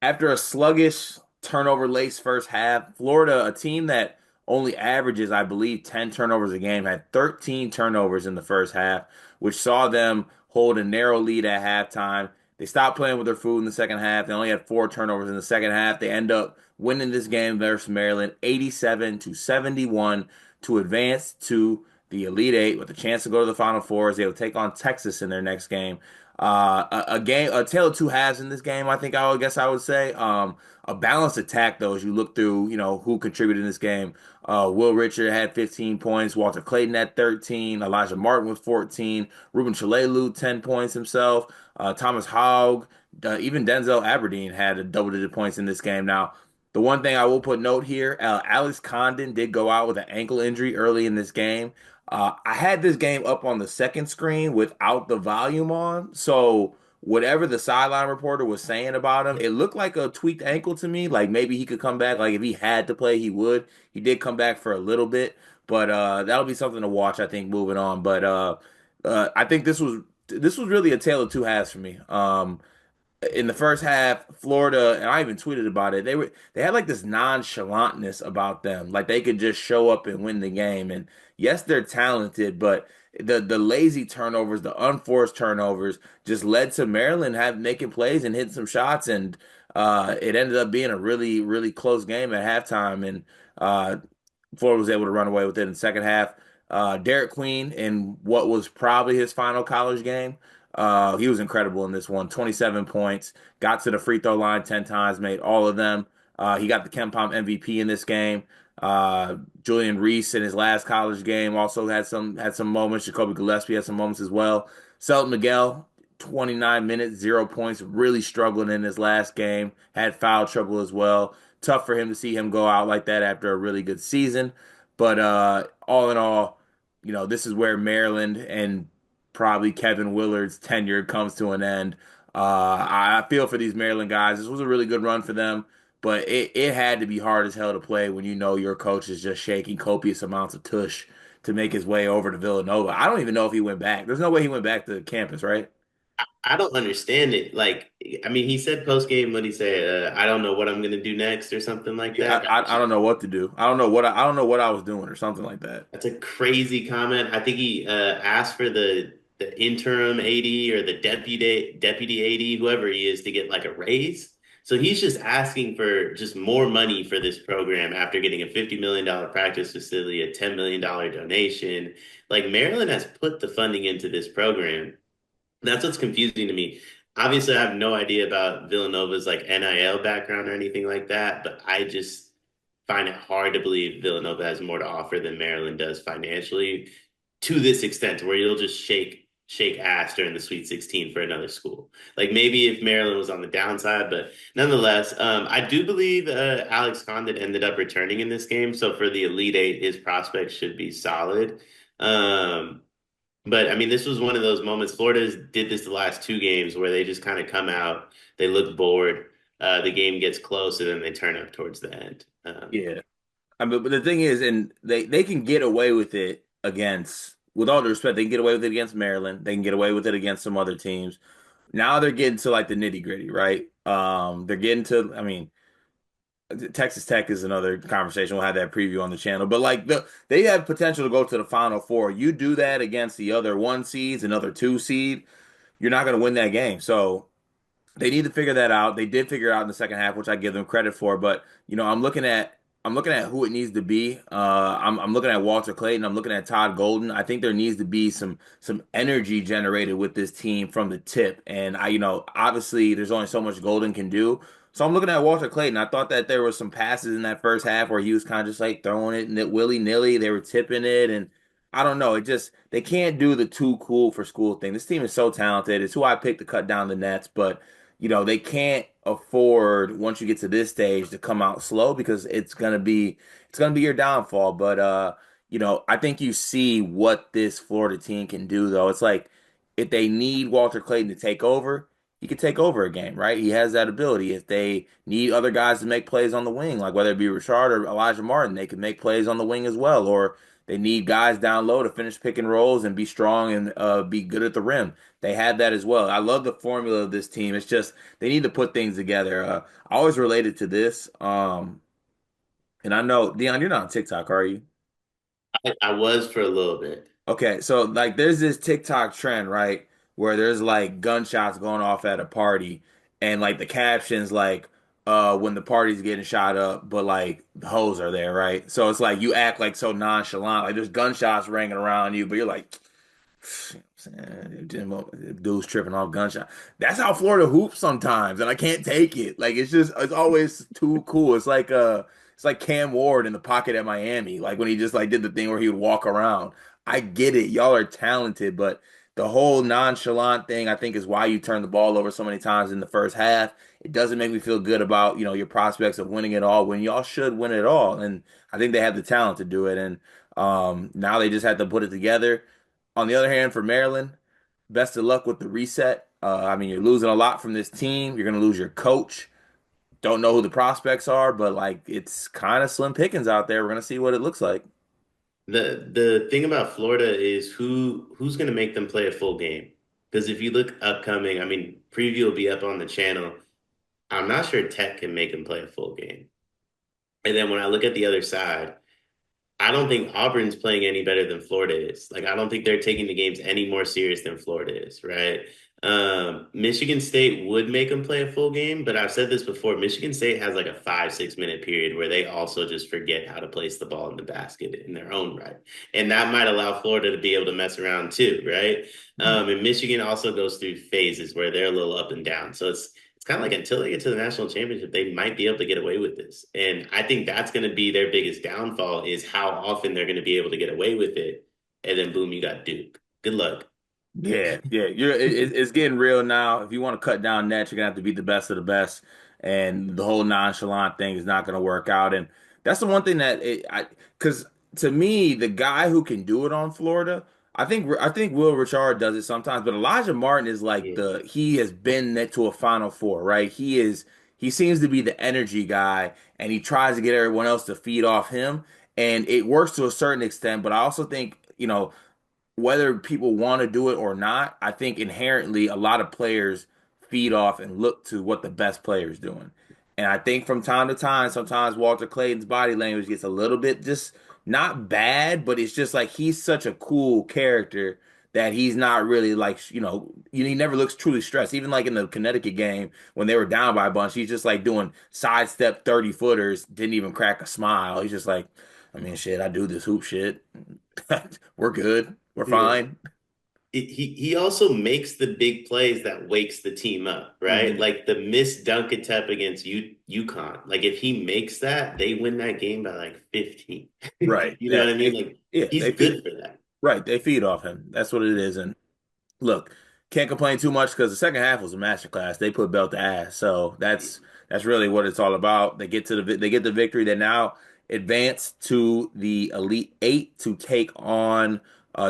After a sluggish turnover-laced first half, Florida, a team that only averages, I believe, 10 turnovers a game, had 13 turnovers in the first half, which saw them hold a narrow lead at halftime. They stopped playing with their food in the second half. They only had 4 turnovers in the second half. They end up winning this game versus Maryland 87-71 to advance to the Elite Eight with a chance to go to the Final Four as they will take on Texas in their next game. A game, a tale of two halves in this game. I guess I would say. A balanced attack though, as you look through, who contributed in this game. Will Richard had 15 points. Walter Clayton had 13. Elijah Martin with 14. Ruben Chalelu 10 points himself. Thomas Hogg, even Denzel Aberdeen had a double-digit points in this game. Now, the one thing I will put note here, Alex Condon did go out with an ankle injury early in this game. I had this game up on the second screen without the volume on, so whatever the sideline reporter was saying about him, it looked like a tweaked ankle to me. Like maybe he could come back. Like if he had to play, he would. He did come back for a little bit, but that'll be something to watch, I think, moving on. But I think this was really a tale of two halves for me. In the first half, Florida, and I even tweeted about it. They had like this nonchalantness about them, like they could just show up and win the game. And yes, they're talented, but the lazy turnovers, the unforced turnovers, just led to Maryland have making plays and hitting some shots, and it ended up being a really really close game at halftime. And uh, Florida was able to run away with it in the second half. Derek Queen, in what was probably his final college game. He was incredible in this one. 27 points, got to the free throw line 10 times, made all of them. He got the KenPom MVP in this game. Julian Reese in his last college game also had some moments. Jacoby Gillespie had some moments as well. Selton Miguel, 29 minutes, 0 points, really struggling in his last game. Had foul trouble as well. Tough for him to see him go out like that after a really good season. But all in all, this is where Maryland and probably Kevin Willard's tenure comes to an end. I feel for these Maryland guys. This was a really good run for them, but it had to be hard as hell to play when you know your coach is just shaking copious amounts of tush to make his way over to Villanova. I don't even know if he went back. There's no way he went back to campus, right? I don't understand it. Like, I mean, he said post game, what he say? I don't know what I'm gonna do next, or something like Yeah, that. I don't know what to do. I don't know what I was doing or something like that. That's a crazy comment. I think he asked for the interim AD or the deputy AD, whoever he is, to get like a raise. So he's just asking for just more money for this program after getting a $50 million practice facility, a $10 million donation. Like Maryland has put the funding into this program. That's what's confusing to me. Obviously, I have no idea about Villanova's like NIL background or anything like that, but I just find it hard to believe Villanova has more to offer than Maryland does financially to this extent, where you'll just shake ass during the Sweet 16 for another school. Like maybe if Maryland was on the downside, but nonetheless, I do believe Alex Condon ended up returning in this game. So for the Elite Eight, his prospects should be solid. Um, but I mean, this was one of those moments. Florida did this the last two games where they just kind of come out, they look bored, the game gets close, and then they turn up towards the end. Yeah. I mean, but the thing is, and they can get away with it against, with all due respect, they can get away with it against Maryland. They can get away with it against some other teams. Now they're getting to like the nitty gritty, right? They're getting to, I mean, Texas Tech is another conversation. We'll have that preview on the channel. But like they have potential to go to the Final Four. You do that against the other one seeds, another two seed, you're not going to win that game. So they need to figure that out. They did figure it out in the second half, which I give them credit for. But I'm looking at who it needs to be. I'm looking at Walter Clayton. I'm looking at Todd Golden. I think there needs to be some energy generated with this team from the tip. And obviously there's only so much Golden can do. So I'm looking at Walter Clayton. I thought that there was some passes in that first half where he was kind of just like throwing it willy-nilly. They were tipping it, and I don't know. It just they can't do the too cool for school thing. This team is so talented. It's who I picked to cut down the nets, but they can't afford once you get to this stage to come out slow because it's gonna be your downfall. But I think you see what this Florida team can do though. It's like if they need Walter Clayton to take over, he could take over a game, right? He has that ability. If they need other guys to make plays on the wing, like whether it be Richard or Elijah Martin, they could make plays on the wing as well. Or they need guys down low to finish pick and rolls and be strong and be good at the rim. They had that as well. I love the formula of this team. It's just they need to put things together. I always related to this. And I know, Dion, you're not on TikTok, are you? I was for a little bit. Okay, so like there's this TikTok trend, right, where there's like gunshots going off at a party and like the captions like when the party's getting shot up, but like the hoes are there, right? So it's like you act like so nonchalant, like there's gunshots ringing around you, but you're like dude's tripping off gunshot. That's how Florida hoops sometimes, and I can't take it. Like it's always too cool. It's like Cam Ward in the pocket at Miami, like when he just like did the thing where he would walk around. I get it, y'all are talented, but the whole nonchalant thing, I think, is why you turn the ball over so many times in the first half. It doesn't make me feel good about, your prospects of winning it all when y'all should win it all. And I think they have the talent to do it. And now they just have to put it together. On the other hand, for Maryland, best of luck with the reset. I mean, you're losing a lot from this team. You're going to lose your coach. Don't know who the prospects are, but like it's kind of slim pickings out there. We're going to see what it looks like. The thing about Florida is who's going to make them play a full game. Because if you look upcoming, I mean, preview will be up on the channel. I'm not sure Tech can make them play a full game. And then when I look at the other side, I don't think Auburn's playing any better than Florida is. Like, I don't think they're taking the games any more serious than Florida is, right? Michigan State would make them play a full game, but I've said this before. Michigan State has like a 5, 6 minute period where they also just forget how to place the ball in the basket in their own right. And that might allow Florida to be able to mess around too, right? And Michigan also goes through phases where they're a little up and down. So it's kind of like until they get to the national championship, they might be able to get away with this. And I think that's going to be their biggest downfall is how often they're going to be able to get away with it. And then boom, you got Duke. Good luck. Yeah, yeah, it's getting real now. If you want to cut down nets, you're gonna have to be the best of the best, and the whole nonchalant thing is not gonna work out. And that's the one thing because to me, the guy who can do it on Florida, I think Will Richard does it sometimes, but Elijah Martin is like Yeah. he has been there to a Final Four, right? He seems to be the energy guy, and he tries to get everyone else to feed off him, and it works to a certain extent. But I also think, whether people want to do it or not, I think inherently a lot of players feed off and look to what the best player is doing. And I think from time to time, sometimes Walter Clayton's body language gets a little bit just not bad, but it's just like he's such a cool character that he's not really like, he never looks truly stressed. Even like in the Connecticut game when they were down by a bunch, he's just like doing sidestep 30 footers, didn't even crack a smile. He's just like, I mean, shit, I do this hoop shit. We're good. We're Yeah. fine. He also makes the big plays that wakes the team up, right? Hmm. Like the missed dunk attempt against UConn. Like if he makes that, they win that game by like 15. Right. You know Yeah. what I mean? Like Yeah. he's They feed. good for that. Right. They feed off him. That's what it is. And look, can't complain too much because the second half was a masterclass. They put belt to ass. So that's really what it's all about. They get the victory. They now advance to the Elite Eight to take on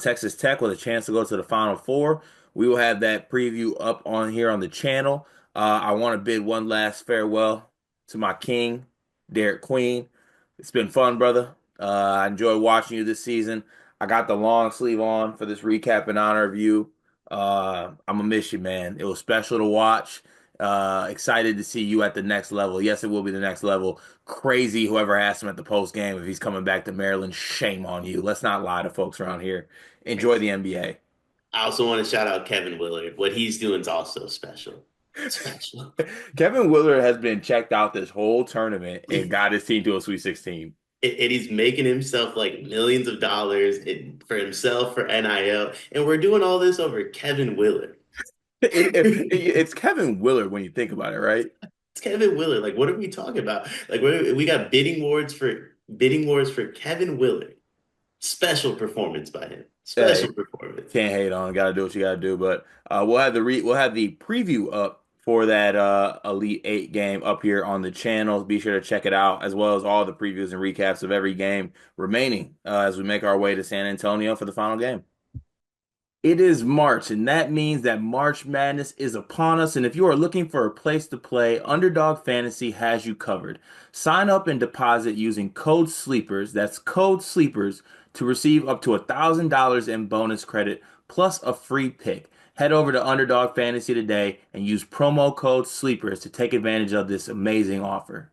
Texas Tech with a chance to go to the Final Four. We will have that preview up on here on the channel. I want to bid one last farewell to my king, Derek Queen. It's been fun, brother. I enjoyed watching you this season. I got the long sleeve on for this recap in honor of you. I'm gonna miss you, man. It was special to watch. Excited to see you at the next level. Yes, it will be the next level. Crazy whoever asked him at the post game if he's coming back to Maryland. Shame on you. Let's not lie to folks around here. Enjoy the NBA. I also want to shout out Kevin Willard. What he's doing is also special. Special. Kevin Willard has been checked out this whole tournament and got his team to a Sweet 16. And he's making himself like millions of dollars for himself for NIL. And we're doing all this over Kevin Willard. It's Kevin Willard when you think about it, right? It's Kevin Willard. Like, what are we talking about? Like, we got bidding wars for Kevin Willard. Special performance by him. Hey, Special performance. can't hate on. Got to do what you got to do. But we'll have the preview up for that Elite Eight game up here on the channel. Be sure to check it out, as well as all the previews and recaps of every game remaining as we make our way to San Antonio for the final game. It is March, and that means that March Madness is upon us. And if you are looking for a place to play, Underdog Fantasy has you covered. Sign up and deposit using code SLEEPERS. That's code SLEEPERS to receive up to $1,000 in bonus credit plus a free pick. Head over to Underdog Fantasy today and use promo code SLEEPERS to take advantage of this amazing offer.